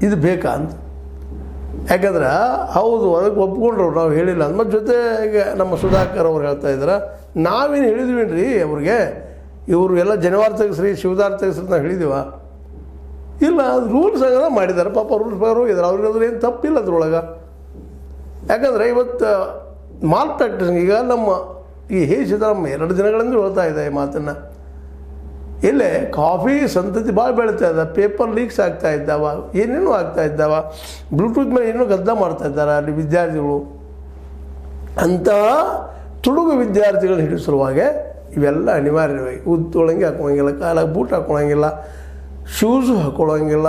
ಇದು ಬೇಕಾ ಅಂತ. ಯಾಕಂದ್ರೆ ಹೌದು ಅದಕ್ಕೆ ಒಪ್ಕೊಂಡ್ರು, ನಾವು ಹೇಳಿಲ್ಲ ಅಂತ. ಮತ್ತು ಜೊತೆಗೆ ನಮ್ಮ ಸುಧಾಕರ್ ಅವ್ರು ಹೇಳ್ತಾ ಇದ್ದಾರೆ, ನಾವೇನು ಹೇಳಿದ್ವಿ ಅವ್ರಿಗೆ, ಇವರು ಎಲ್ಲ ಜನವಾರ ತೆಗೆಸ್ರಿ ಶಿವದಾರ ತೆಗೆಸ್ರಿ ನಾವು ಹೇಳಿದೀವ? ಇಲ್ಲ, ಅದು ರೂಲ್ಸ್ ಆಗ ಮಾಡಿದ್ದಾರೆ ಪಾಪ, ರೂಲ್ಸ್ ಪ್ರಕಾರ ಹೋಗಿದ್ದಾರೆ. ಅವ್ರಿಗೆ ಏನು ತಪ್ಪಿಲ್ಲ ಅದ್ರೊಳಗೆ. ಯಾಕಂದರೆ ಇವತ್ತು ಮಾಲ್ ಪ್ರಾಕ್ಟೀಸಿಂಗ್ ಈಗ ನಮ್ಮ ಈ ಸಿದ್ದರಾಮಯ್ಯ 2 ದಿನಗಳಿಂದ ಹೇಳ್ತಾ ಇದೆ ಈ ಮಾತನ್ನು. ಇಲ್ಲೇ ಕಾಫಿ ಸಂತತಿ ಭಾಳ ಬೆಳೀತಾ ಇದೆ, ಪೇಪರ್ ಲೀಕ್ಸ್ ಆಗ್ತಾ ಇದ್ದಾವ, ಏನೇನೋ ಆಗ್ತಾ ಇದ್ದಾವ, ಬ್ಲೂಟೂತ್ ಮೇಲೆ ಏನೋ ಗದ್ದ ಮಾಡ್ತಾ ಇದ್ದಾರೆ ಅಲ್ಲಿ ವಿದ್ಯಾರ್ಥಿಗಳು. ಅಂತಹ ತುಡುಗು ವಿದ್ಯಾರ್ಥಿಗಳನ್ನ ಹಿಡಿಸುವಾಗೆ ಇವೆಲ್ಲ ಅನಿವಾರ್ಯವಾಗಿ ಉದ್ದೊಳಂಗೆ ಹಾಕೊಳಂಗಿಲ್ಲ, ಕಾಲಾಗ ಬೂಟ್ ಹಾಕೊಳಂಗಿಲ್ಲ, ಶೂಸು ಹಾಕೊಳ್ಳೋಂಗಿಲ್ಲ,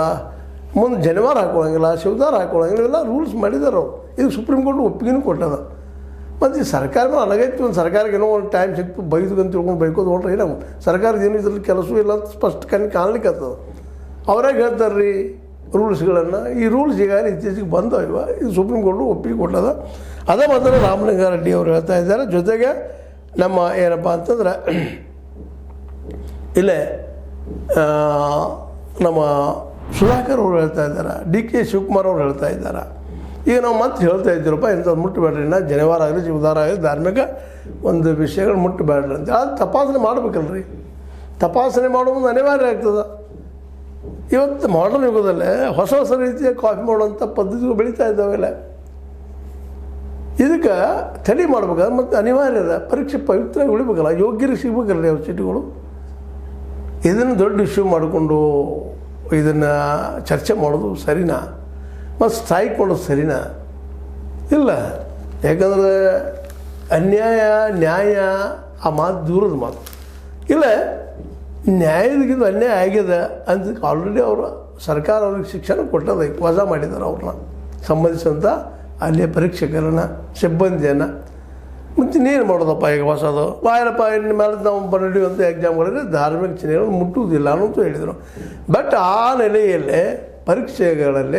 ಮುಂದೆ ಜನವಾರ ಹಾಕೊಳ್ಳೋಂಗಿಲ್ಲ, ಶಿವದಾರ ಹಾಕೊಳ್ಳೋಂಗಿಲ್ಲ, ಇವೆಲ್ಲ ರೂಲ್ಸ್ ಮಾಡಿದಾರೆ ಅವರು. ಇದು ಸುಪ್ರೀಂ ಕೋರ್ಟ್ ಒಪ್ಪಿಗೆನೂ ಕೊಟ್ಟದ. ಮತ್ತು ಈ ಸರ್ಕಾರನೂ ಅನಗೈತಿ, ಒಂದು ಸರ್ಕಾರಕ್ಕೆ ಏನೋ ಒಂದು ಟೈಮ್ ಸಿಕ್ತು ಬೈದುಕಂತ ತಿಳ್ಕೊಂಡು ಬೈಕೋದು ಹೊರಟ್ರೆ ಏನೋ ಸರ್ಕಾರದ ಏನು ಇದ್ರಲ್ಲಿ ಕೆಲಸವೂ ಇಲ್ಲ ಅಂತ ಸ್ಪಷ್ಟ ಕಾಣ್ಲಿಕ್ಕೆ ಆಗ್ತದೆ. ಅವರಾಗ ಹೇಳ್ತಾರೆ ರೀ ರೂಲ್ಸ್ಗಳನ್ನು. ಈ ರೂಲ್ಸ್ ಈಗಾಗಲೇ ಇತ್ತೀಚೆಗೆ ಬಂದವ, ಇದು ಸುಪ್ರೀಂ ಕೋರ್ಟು ಒಪ್ಪಿಗೆ ಕೊಟ್ಟದ. ಅದೇ ಮಾತ್ರ ರಾಮಲಿಂಗಾರೆಡ್ಡಿ ಅವರು ಹೇಳ್ತಾ ಇದ್ದಾರೆ. ಜೊತೆಗೆ ನಮ್ಮ ಏನಪ್ಪ ಅಂತಂದ್ರೆ ಇಲ್ಲೇ ನಮ್ಮ ಸುಧಾಕರ್ ಅವರು ಹೇಳ್ತಾ ಇದ್ದಾರೆ, DK ಶಿವಕುಮಾರ್ ಅವರು ಹೇಳ್ತಾ ಇದ್ದಾರೆ. ಈಗ ನಾವು ಮತ್ತೆ ಹೇಳ್ತಾ ಇದ್ದೀರಪ್ಪ ಇಂಥದ್ದು ಮುಟ್ಟಬೇಡ್ರಿ, ನಾ ಜನವಾರ ಆಗಲಿ ಶಿವದಾರ ಆಗಲಿ ಧಾರ್ಮಿಕ ಒಂದು ವಿಷಯಗಳು ಮುಟ್ಟಬೇಡ್ರಿ ಅಂತ. ಅದು ತಪಾಸಣೆ ಮಾಡಬೇಕಲ್ರಿ. ತಪಾಸಣೆ ಮಾಡೋದು ಅನಿವಾರ್ಯ ಆಗ್ತದೆ. ಇವತ್ತು ಮಾಡರ್ನ್ ಯುಗದಲ್ಲೇ ಹೊಸ ಹೊಸ ರೀತಿಯ ಕಾಫಿ ಮಾಡುವಂಥ ಪದ್ಧತಿಗಳು ಬೆಳೀತಾ ಇದ್ದಾವೆಲ್ಲ. ಇದಕ್ಕೆ ತಲೆ ಮಾಡ್ಬೇಕಾದ್ರೆ ಮತ್ತು ಅನಿವಾರ್ಯ ಅದ, ಪರೀಕ್ಷೆ ಪವಿತ್ರ ಉಳಿಬೇಕಲ್ಲ, ಯೋಗ್ಯರಿಗೆ ಸಿಗ್ಬೇಕಲ್ಲ ಅವ್ರ ಚೀಟಿಗಳು. ಇದನ್ನು ದೊಡ್ಡ ಇಶ್ಯೂ ಮಾಡಿಕೊಂಡು ಇದನ್ನು ಚರ್ಚೆ ಮಾಡೋದು ಸರಿನಾ? ಮತ್ತು ಸ್ಟ್ರೈಕ್ ಮಾಡೋದು ಸರಿನಾ? ಇಲ್ಲ. ಯಾಕಂದರೆ ಅನ್ಯಾಯ ನ್ಯಾಯ ಆ ಮಾತು ದೂರದ ಮಾತು. ಇಲ್ಲ, ನ್ಯಾಯದಕ್ಕಿಂತ ಅನ್ಯಾಯ ಆಗಿದೆ ಅಂತ ಆಲ್ರೆಡಿ ಅವರು ಸರ್ಕಾರ ಅವ್ರಿಗೆ ಶಿಕ್ಷಣ ಕೊಟ್ಟದ, ವಜಾ ಮಾಡಿದ್ದಾರೆ ಅವ್ರನ್ನ ಸಂಬಂಧಿಸಿದಂಥ ಅಲ್ಲಿಯ ಪರೀಕ್ಷಕರನ್ನು ಸಿಬ್ಬಂದಿಯನ್ನು. ಮತ್ತು ಇನ್ನೇನು ಮಾಡೋದಪ್ಪ ಈಗ ಹೊಸದು ಬಾಯರಪ್ಪ ಇನ್ನು ಮೇಲೆ ನಾವು ನಡೆಯುವಂಥ ಎಕ್ಸಾಮ್ಗಳಲ್ಲಿ ಧಾರ್ಮಿಕ ಚಿಹ್ನೆಗಳು ಮುಟ್ಟುವುದಿಲ್ಲ ಅನ್ನೋದು ಹೇಳಿದರು. ಬಟ್ ಆ ನೆಲೆಯಲ್ಲೇ ಪರೀಕ್ಷೆಗಳಲ್ಲಿ